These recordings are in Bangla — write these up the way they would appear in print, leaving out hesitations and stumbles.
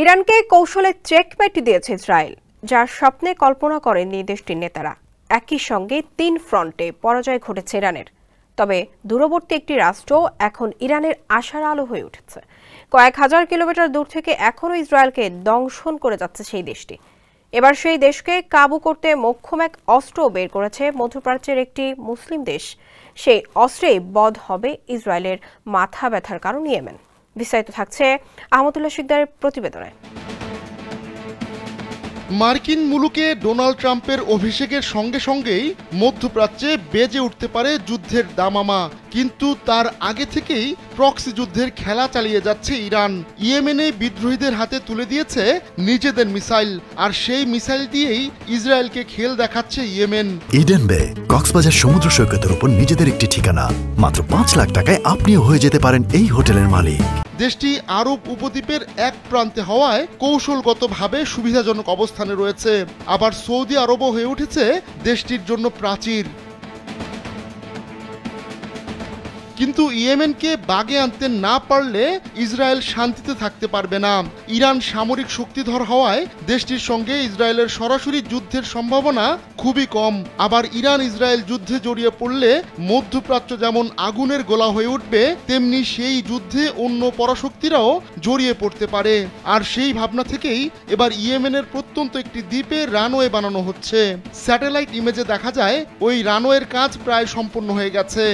ইরানকে কৌশলে চেকমেট দিয়েছে ইসরায়েল, যার স্বপ্নে কল্পনা করেননি দেশটির নেতারা। একই সঙ্গে ৩ ফ্রন্টে পরাজয় ঘটেছে ইরানের। তবে দূরবর্তী একটি রাষ্ট্র এখন ইরানের আশার আলো হয়ে উঠেছে। কয়েক হাজার কিলোমিটার দূর থেকে এখনও ইসরায়েলকে দংশন করে যাচ্ছে সেই দেশটি। এবার সেই দেশকে কাবু করতে মোক্ষম এক অস্ত্র বের করেছে মধ্যপ্রাচ্যের একটি মুসলিম দেশ। সেই অস্ত্রেই বধ হবে ইসরায়েলের মাথা ব্যথার কারণ ইয়েমেন। বিস্তারিত থাকছে আহমদুল্লাহ শিকদারের প্রতিবেদনে। মার্কিন মুলুকে ডোনাল্ড ট্রাম্পের অভিষেকের সঙ্গে সঙ্গেই মধ্যপ্রাচ্যে বেজে উঠতে পারে যুদ্ধের দামামা, কিন্তু তার আগে থেকেই প্রক্সি যুদ্ধের খেলা চালিয়ে যাচ্ছে ইরান। ইয়েমেনে বিদ্রোহীদের হাতে তুলে দিয়েছে নিজেদের মিসাইল, আর সেই মিসাইল দিয়েই ইসরায়েলকে খেল দেখাচ্ছে ইয়েমেন। ইডেন বে কক্সবাজার সমুদ্র সৈকতের উপর নিজেদের একটি ঠিকানা। মাত্র ৫ লাখ টাকায় আপনিও হয়ে যেতে পারেন এই হোটেলের মালিক। দেশটি আরব উপদ্বীপের এক প্রান্তে হওয়ায় কৌশলগতভাবে সুবিধাজনক অবস্থানে রয়েছে। আবার সৌদি আরবও হয়ে উঠেছে দেশটির জন্য প্রাচীর। কিন্তু ইয়েমেনকে বাগে আনতে না পারলে ইসরায়েল শান্তিতে থাকতে পারবে না। ইরান সামরিক শক্তিধর হওয়ায় দেশটির সঙ্গে ইসরায়েলের সরাসরি যুদ্ধের সম্ভাবনা খুবই কম। আবার ইরান ইসরায়েল যুদ্ধে জড়িয়ে পড়লে মধ্যপ্রাচ্য যেমন আগুনের গোলা হয়ে উঠবে, তেমনি সেই যুদ্ধে অন্য পরাশক্তিরাও জড়িয়ে পড়তে পারে। আর সেই ভাবনা থেকেই এবার ইয়েমেনের প্রত্যন্ত একটি দ্বীপে রানওয়ে বানানো হচ্ছে। স্যাটেলাইট ইমেজে দেখা যায় ওই রানওয়ের কাজ প্রায় সম্পন্ন হয়ে গেছে।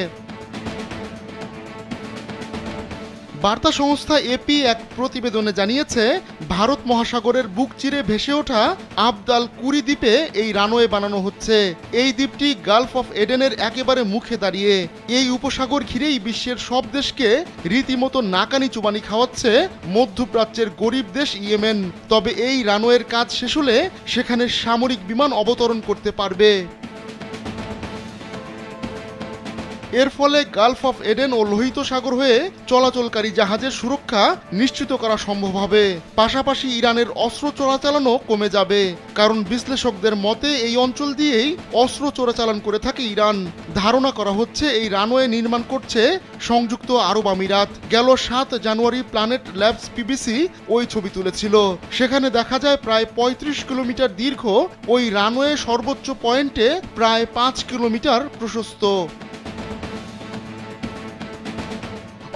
বার্তা সংস্থা এপি এক প্রতিবেদনে জানিয়েছে, ভারত মহাসাগরের বুক চিরে ভেসে ওঠা আবদ আল কুরি দ্বীপে এই রানওয়ে বানানো হচ্ছে। এই দ্বীপটি গালফ অফ এডেনের একেবারে মুখে দাঁড়িয়ে। এই উপসাগর ঘিরেই বিশ্বের সব দেশকে রীতিমতো নাকানি চুবানি খাওয়াচ্ছে মধ্যপ্রাচ্যের গরিব দেশ ইয়েমেন। তবে এই রানওয়ের কাজ শেষ হলে সেখানে সামরিক বিমান অবতরণ করতে পারবে। এর ফলে গালফ অফ এডেন ও লোহিত সাগর হয়ে চলাচলকারী জাহাজের সুরক্ষা নিশ্চিত করা সম্ভব হবে। পাশাপাশি ইরানের অস্ত্র চোরাচালানও কমে যাবে, কারণ বিশ্লেষকদের মতে এই অঞ্চল দিয়েই অস্ত্র চোরাচালান করে থাকে ইরান। ধারণা করা হচ্ছে এই রানওয়ে নির্মাণ করছে সংযুক্ত আরব আমিরাত। গেল ৭ জানুয়ারি প্ল্যানেট ল্যাবস পিবিসি ওই ছবি তুলেছিল। সেখানে দেখা যায় প্রায় ৩৫ কিলোমিটার দীর্ঘ ওই রানওয়ে সর্বোচ্চ পয়েন্টে প্রায় ৫ কিলোমিটার প্রশস্ত।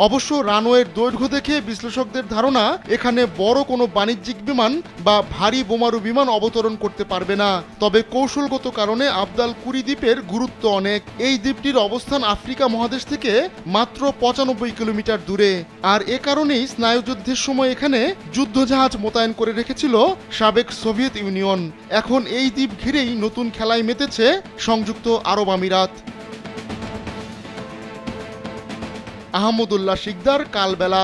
অবশ্য রানওয়ের দৈর্ঘ্য দেখে বিশ্লেষকদের ধারণা এখানে বড় কোনো বাণিজ্যিক বিমান বা ভারী বোমারু বিমান অবতরণ করতে পারবে না। তবে কৌশলগত কারণে আবদ আল কুরি দ্বীপের গুরুত্ব অনেক। এই দ্বীপটির অবস্থান আফ্রিকা মহাদেশ থেকে মাত্র ৯৫ কিলোমিটার দূরে। আর এ কারণেই স্নায়ুযুদ্ধের সময় এখানে যুদ্ধজাহাজ মোতায়েন করে রেখেছিল সাবেক সোভিয়েত ইউনিয়ন। এখন এই দ্বীপ ঘিরেই নতুন খেলায় মেতেছে সংযুক্ত আরব আমিরাত। আহমদুল্লাহ শিকদার, কালবেলা।